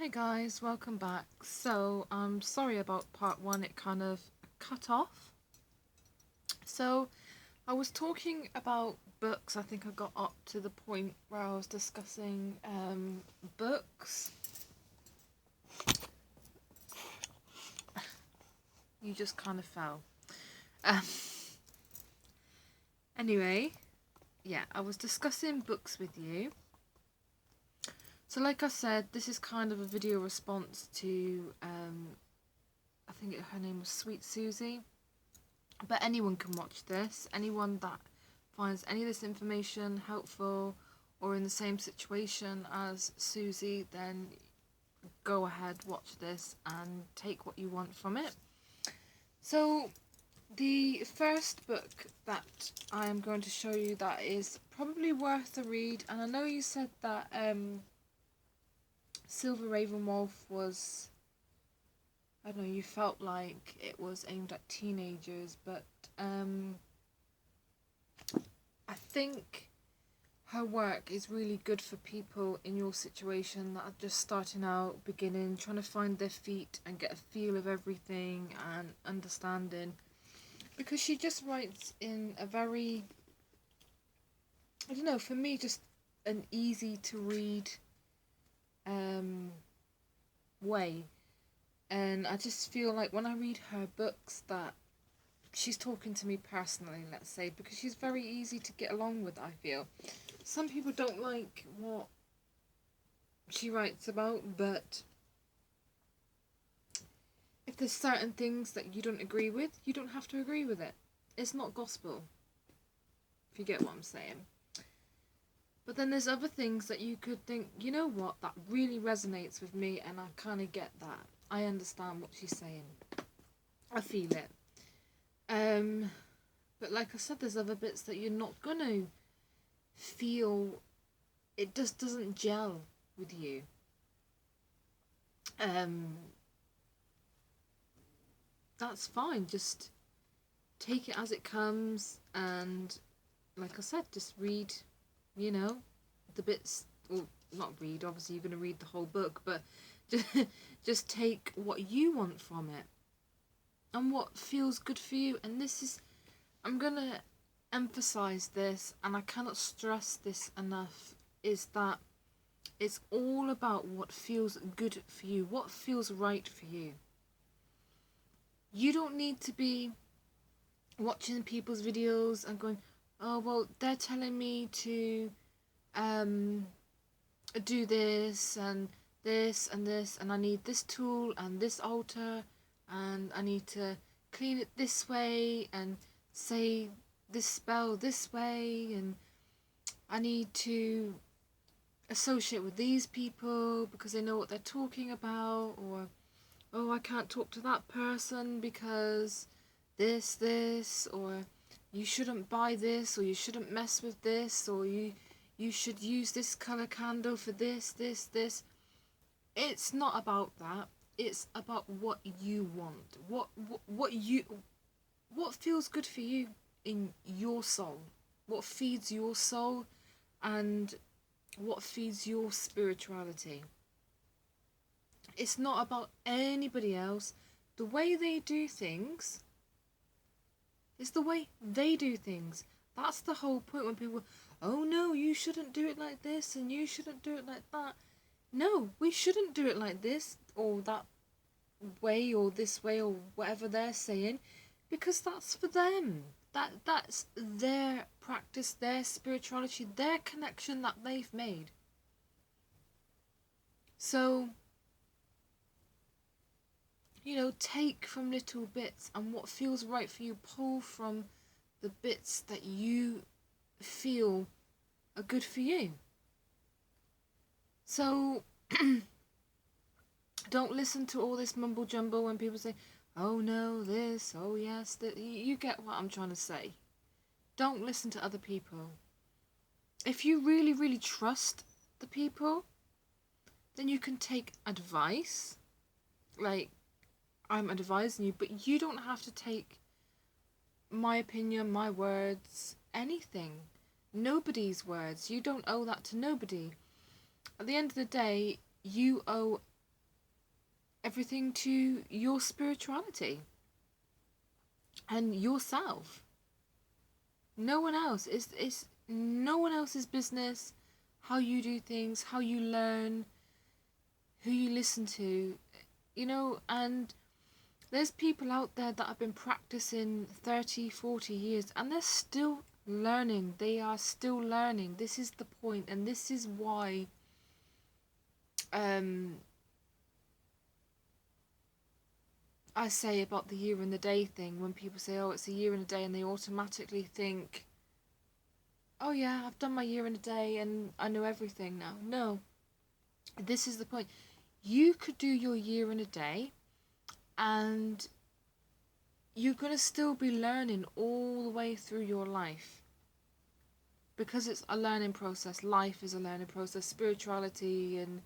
Hey guys, welcome back. So, I'm sorry about part one, it kind of cut off. So, I was talking about books. I think I got up to the point where I was discussing books. You just kind of fell. Um, anyway, yeah, I was discussing books with you. So, like I said, this is kind of a video response to, I think her name was Sweet Susie. But anyone can watch this. Anyone that finds any of this information helpful or in the same situation as Susie, then go ahead, watch this and take what you want from it. So, the first book that I am going to show you that is probably worth a read, and I know you said that Silver Raven Wolf was, I don't know, you felt like it was aimed at teenagers, but I think her work is really good for people in your situation that are just starting out, beginning, trying to find their feet and get a feel of everything and understanding. Because she just writes in a very, I don't know, for me, just an easy to read way. And I just feel like when I read her books that she's talking to me personally, let's say, because she's very easy to get along with, I feel. Some people don't like what she writes about, but if there's certain things that you don't agree with, you don't have to agree with it. It's not gospel, if you get what I'm saying. But then there's other things that you could think, you know what, that really resonates with me, and I kind of get that. I understand what she's saying. I feel it. But like I said, there's other bits that you're not gonna feel. It just doesn't gel with you. That's fine. Just take it as it comes, and like I said, just read, you know, the bits. Well, not read. Obviously, you're gonna read the whole book, but just take what you want from it and what feels good for you. And this is, I'm gonna emphasize this, and I cannot stress this enough, is that it's all about what feels good for you, what feels right for you. You don't need to be watching people's videos and going, oh, well, they're telling me to do this and this and this, and I need this tool and this altar, and I need to clean it this way and say this spell this way, and I need to associate with these people because they know what they're talking about, or oh, I can't talk to that person because this, or you shouldn't buy this, or you shouldn't mess with this, or you should use this color candle for this. It's not about that. It's about what you want. What feels good for you in your soul. What feeds your soul and what feeds your spirituality. It's not about anybody else. The way they do things is the way they do things. That's the whole point when people, oh no, you shouldn't do it like this and you shouldn't do it like that. No, we shouldn't do it like this or that way or this way or whatever they're saying, because that's for them. That's their practice, their spirituality, their connection that they've made. So, you know, take from little bits, and what feels right for you, pull from the bits that you feel are good for you. So, don't listen to all this mumble jumble when people say, oh no, this, oh yes, that. You get what I'm trying to say. Don't listen to other people. If you really, really trust the people, then you can take advice. Like, I'm advising you, but you don't have to take my opinion, my words, anything. Nobody's words. You don't owe that to nobody. At the end of the day, you owe everything to your spirituality and yourself. No one else. It's no one else's business how you do things, how you learn, who you listen to, and there's people out there that have been practicing 30, 40 years and they're still learning. They are still learning. This is the point, and this is why I say about the year and the day thing. When people say, oh, it's a year and a day, and they automatically think, oh yeah, I've done my year and a day and I know everything now. No, this is the point. You could do your year and a day and you're going to still be learning all the way through your life, because it's a learning process. Life is a learning process, spirituality, and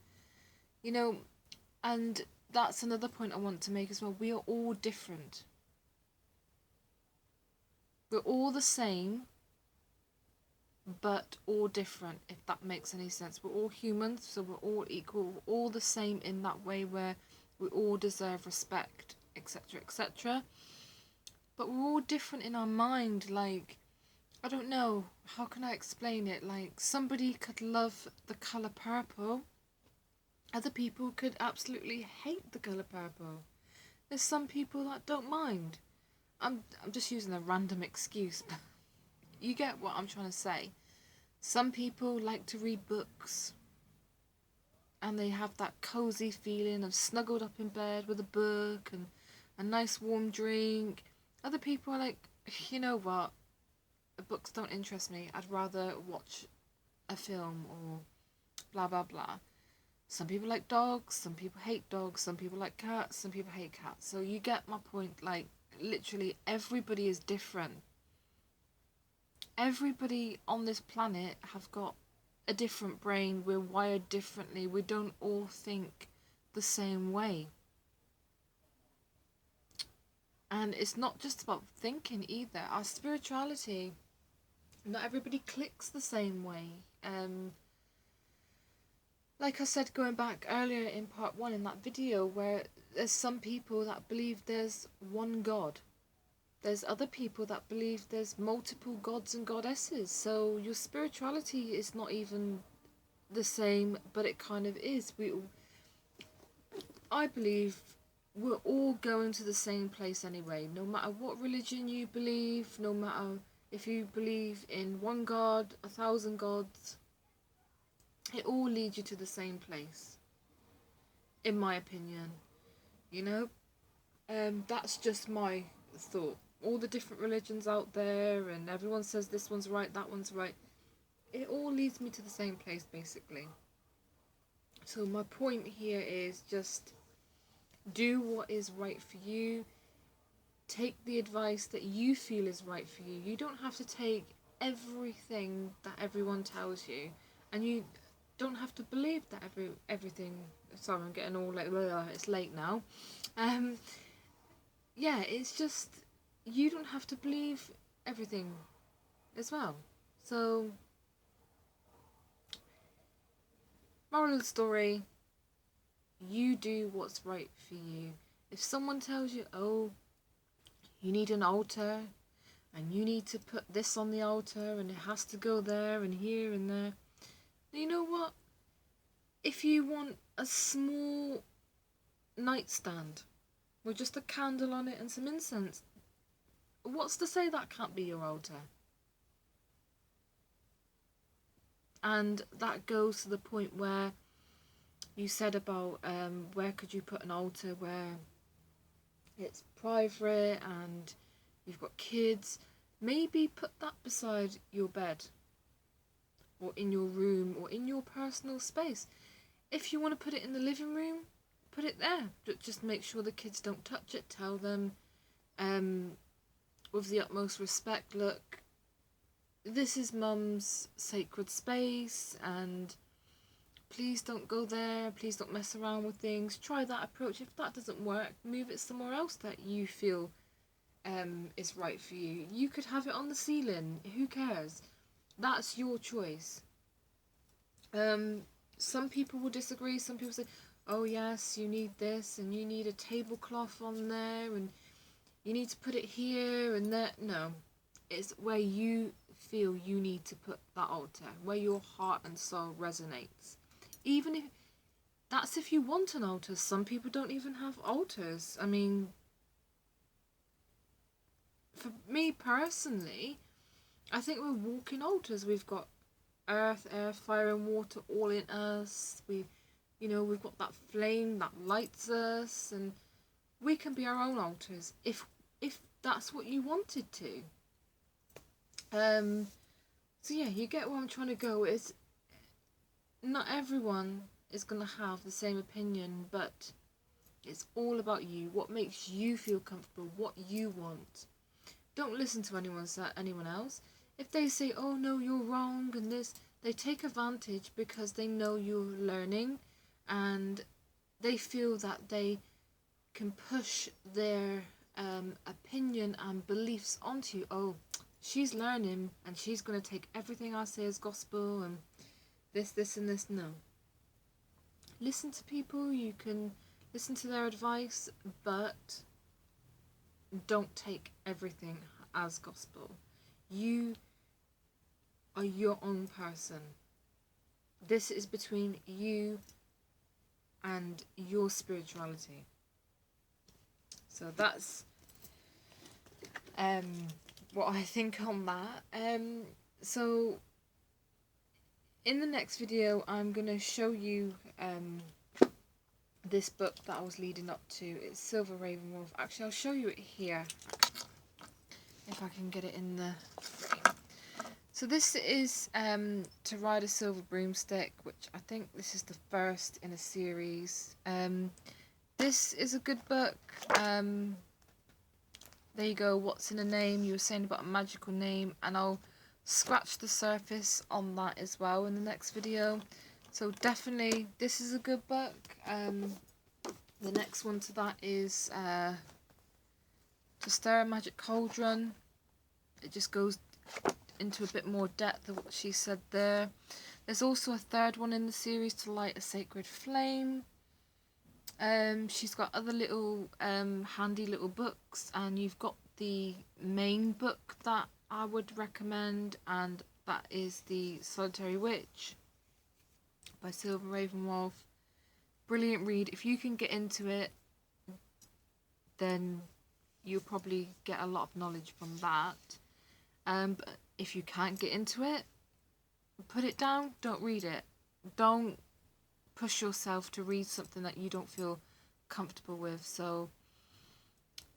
and that's another point I want to make as well. We are all different. We're all the same, but all different, if that makes any sense. We're all humans, so we're all equal, we're all the same in that way, where we all deserve respect, etc., etc. But we're all different in our mind. Like, I don't know, how can I explain it? Like, somebody could love the colour purple, other people could absolutely hate the colour purple. There's some people that don't mind. I'm just using a random excuse, but you get what I'm trying to say. Some people like to read books and they have that cozy feeling of snuggled up in bed with a book and a nice warm drink. Other people are like, you know what, books don't interest me, I'd rather watch a film or blah blah blah. Some people like dogs, some people hate dogs, some people like cats, some people hate cats. So you get my point. Like, literally everybody is different. Everybody on this planet have got a different brain. We're wired differently. We don't all think the same way. And it's not just about thinking either. Our spirituality, not everybody clicks the same way. Like I said, going back earlier in part 1 in that video, where there's some people that believe there's one God. There's other people that believe there's multiple gods and goddesses. So your spirituality is not even the same, but it kind of is. I believe we're all going to the same place anyway. No matter what religion you believe, no matter if you believe in one God, 1,000 gods, it all leads you to the same place, in my opinion. That's just my thought. All the different religions out there, and everyone says this one's right, that one's right. It all leads me to the same place, basically. So my point here is just do what is right for you. Take the advice that you feel is right for you. You don't have to take everything that everyone tells you, and you don't have to believe that everything. Sorry, I'm getting all like, it's late now. Yeah, it's just, you don't have to believe everything as well. So, moral of the story, you do what's right for you. If someone tells you, oh, you need an altar and you need to put this on the altar and it has to go there and here and there, you know what? If you want a small nightstand with just a candle on it and some incense, what's to say that can't be your altar? And that goes to the point where you said about where could you put an altar where it's private and you've got kids. Maybe put that beside your bed or in your room or in your personal space. If you want to put it in the living room, put it there. Just make sure the kids don't touch it. Tell them with the utmost respect, look, this is Mum's sacred space and please don't go there, please don't mess around with things. Try that approach. If that doesn't work, move it somewhere else that you feel is right for you. You could have it on the ceiling, who cares? That's your choice. Some people will disagree. Some people say, oh yes, you need this and you need a tablecloth on there and you need to put it here and there. No, it's where you feel you need to put that altar, where your heart and soul resonates. Even if you want an altar. Some people don't even have altars. I mean, for me personally, I think we're walking altars. We've got earth, air, fire and water all in us. We've got that flame that lights us, and we can be our own altars if that's what you wanted to. So yeah, you get where I'm trying to go. It's not everyone is gonna have the same opinion, but it's all about you. What makes you feel comfortable? What you want. Don't listen to anyone else. If they say, "Oh no, you're wrong," and this, they take advantage because they know you're learning, and they feel that they can push their opinion and beliefs onto you. Oh, she's learning and she's going to take everything I say as gospel and this and this. No. Listen to people, you can listen to their advice, but don't take everything as gospel. You are your own person. This is between you and your spirituality. So that's what I think on that. So in the next video, I'm going to show you this book that I was leading up to. It's Silver Raven Wolf. Actually, I'll show you it here, if I can get it in the frame. So this is To Ride a Silver Broomstick, which I think this is the first in a series. This is a good book. There you go, what's in a name? You were saying about a magical name, and I'll scratch the surface on that as well in the next video. So definitely, this is a good book. The next one to that is To Stir a Magic Cauldron. It just goes into a bit more depth of what she said there. There's also a third one in the series, To Light a Sacred Flame. She's got other little handy little books, and you've got the main book that I would recommend, and that is The Solitary Witch by Silver Raven Wolf. Brilliant read. If you can get into it, then you'll probably get a lot of knowledge from that. But if you can't get into it, put it down, don't read it. Don't push yourself to read something that you don't feel comfortable with. So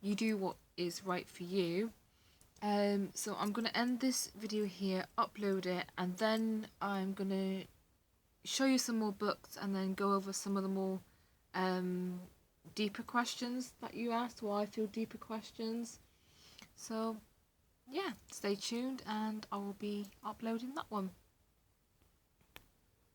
you do what is right for you. So I'm going to end this video here, upload it, and then I'm going to show you some more books and then go over some of the more deeper questions that you asked, or I feel deeper questions. So yeah, stay tuned and I will be uploading that one.